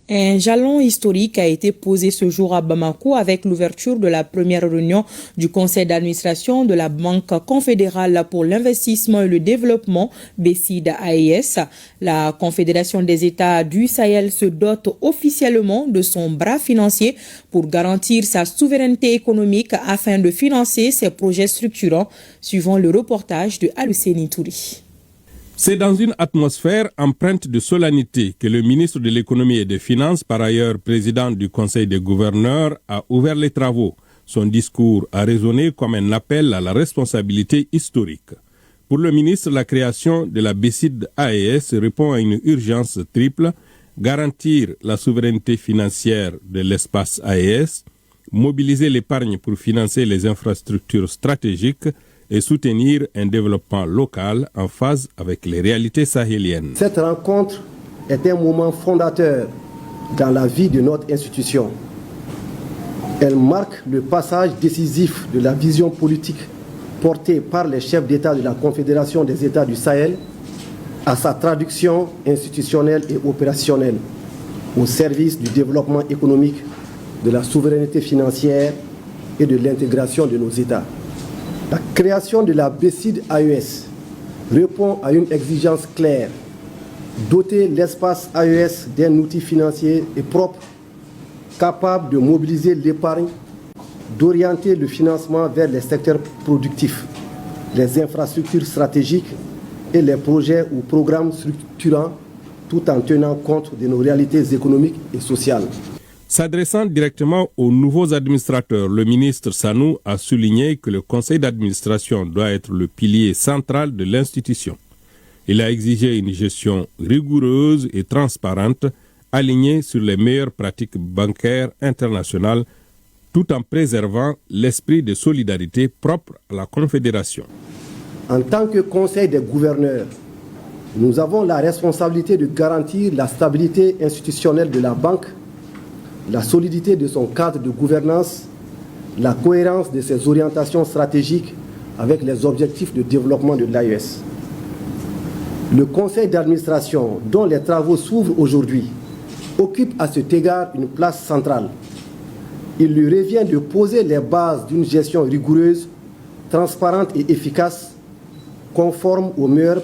Un jalon historique a été posé ce jour à Bamako avec l'ouverture de la première réunion du conseil d'administration de la Banque confédérale pour l'investissement et le développement, BCID-AES. La Confédération des États du Sahel se dote officiellement de son bras financier pour garantir sa souveraineté économique afin de financer ses projets structurants, suivant le reportage de Aluseni Touri. C'est dans une atmosphère empreinte de solennité que le ministre de l'économie et des finances, par ailleurs président du Conseil des gouverneurs, a ouvert les travaux. Son discours a résonné comme un appel à la responsabilité historique. Pour le ministre, la création de la BCID-AES répond à une urgence triple: garantir la souveraineté financière de l'espace AES, mobiliser l'épargne pour financer les infrastructures stratégiques et soutenir un développement local en phase avec les réalités sahéliennes. Cette rencontre est un moment fondateur dans la vie de notre institution. Elle marque le passage décisif de la vision politique portée par les chefs d'État de la Confédération des États du Sahel à sa traduction institutionnelle et opérationnelle au service du développement économique, de la souveraineté financière et de l'intégration de nos États. La création de la BCID-AES répond à une exigence claire: doter l'espace AES d'un outil financier et propre, capable de mobiliser l'épargne, d'orienter le financement vers les secteurs productifs, les infrastructures stratégiques et les projets ou programmes structurants, tout en tenant compte de nos réalités économiques et sociales. S'adressant directement aux nouveaux administrateurs, le ministre Sanou a souligné que le conseil d'administration doit être le pilier central de l'institution. Il a exigé une gestion rigoureuse et transparente, alignée sur les meilleures pratiques bancaires internationales, tout en préservant l'esprit de solidarité propre à la Confédération. En tant que conseil des gouverneurs, nous avons la responsabilité de garantir la stabilité institutionnelle de la banque, la solidité de son cadre de gouvernance, la cohérence de ses orientations stratégiques avec les objectifs de développement de l'AES. Le conseil d'administration, dont les travaux s'ouvrent aujourd'hui, occupe à cet égard une place centrale. Il lui revient de poser les bases d'une gestion rigoureuse, transparente et efficace, conforme aux meilleures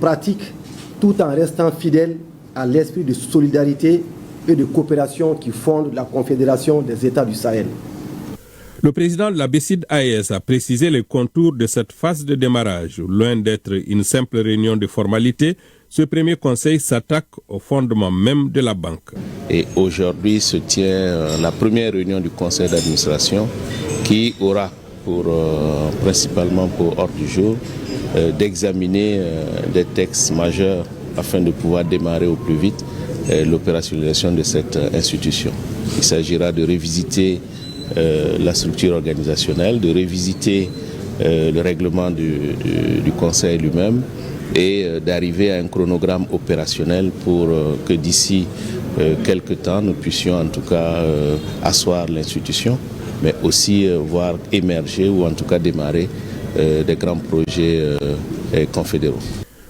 pratiques, tout en restant fidèle à l'esprit de solidarité et de coopération qui fonde la Confédération des États du Sahel. Le président de la BCID-AES a précisé les contours de cette phase de démarrage. Loin d'être une simple réunion de formalité, ce premier conseil s'attaque au fondement même de la banque. Et aujourd'hui se tient la première réunion du conseil d'administration qui aura principalement pour ordre du jour d'examiner des textes majeurs afin de pouvoir démarrer au plus vite l'opérationnalisation de cette institution. Il s'agira de revisiter la structure organisationnelle, de revisiter le règlement du conseil lui-même et d'arriver à un chronogramme opérationnel pour que d'ici quelques temps nous puissions en tout cas asseoir l'institution, mais aussi voir émerger ou en tout cas démarrer des grands projets confédéraux.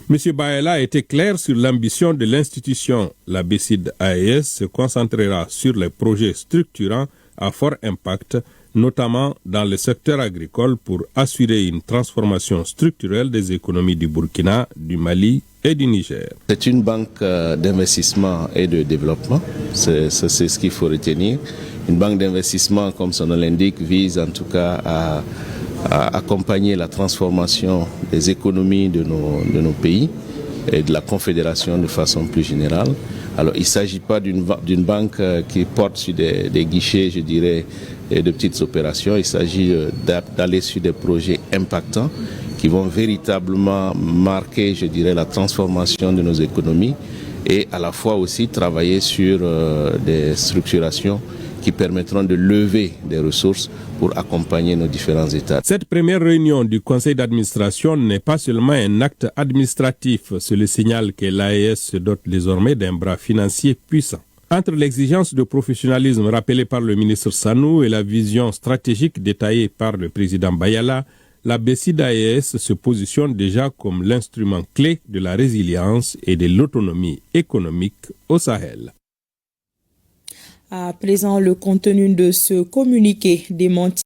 M. Baela a été clair sur l'ambition de l'institution. La BCID-AES se concentrera sur les projets structurants à fort impact, notamment dans le secteur agricole, pour assurer une transformation structurelle des économies du Burkina, du Mali et du Niger. C'est une banque d'investissement et de développement, c'est ce qu'il faut retenir. Une banque d'investissement, comme son nom l'indique, vise en tout cas à accompagner la transformation des économies de nos pays et de la Confédération de façon plus générale. Alors il ne s'agit pas d'une banque qui porte sur des guichets, je dirais, de petites opérations. Il s'agit d'aller sur des projets impactants qui vont véritablement marquer, je dirais, la transformation de nos économies et à la fois aussi travailler sur des structurations qui permettront de lever des ressources pour accompagner nos différents États. Cette première réunion du conseil d'administration n'est pas seulement un acte administratif, c'est le signal que l'AES se dote désormais d'un bras financier puissant. Entre l'exigence de professionnalisme rappelée par le ministre Sanou et la vision stratégique détaillée par le président Bayala, la BCID-AES se positionne déjà comme l'instrument clé de la résilience et de l'autonomie économique au Sahel. À présent, le contenu de ce communiqué démenti